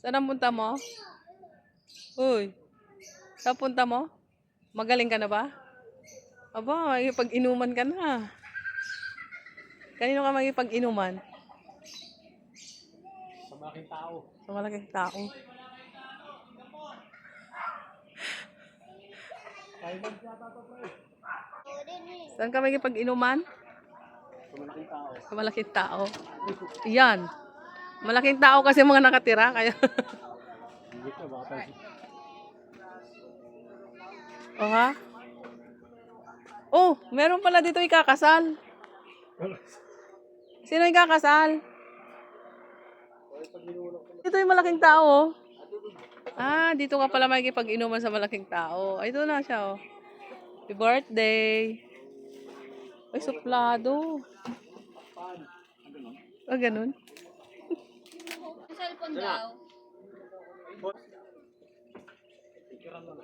Saan ang punta mo? Uy, saan punta mo? Magaling ka na ba? Aba, makikipag-inuman ka na. Kanino ka makikipag-inuman? Sa malaking tao. Sa malaking tao. Thailand yata to, pre. Saan ka makikipag-inuman? Sa malaking tao. Sa malaking tao. Yan. Malaking tao kasi mga nakatira. Kaya... Hindi ka, baka tayo. O ha? Oh, meron pala dito ikakasal. Sino ikakasal? Dito yung malaking tao, oh. Ah, dito ka pala makikipag-inuman sa malaking tao. Ay, ito na siya, oh. Happy birthday. Ay, suplado. Ah, ganun. Cellphone daw. Picturean mo na.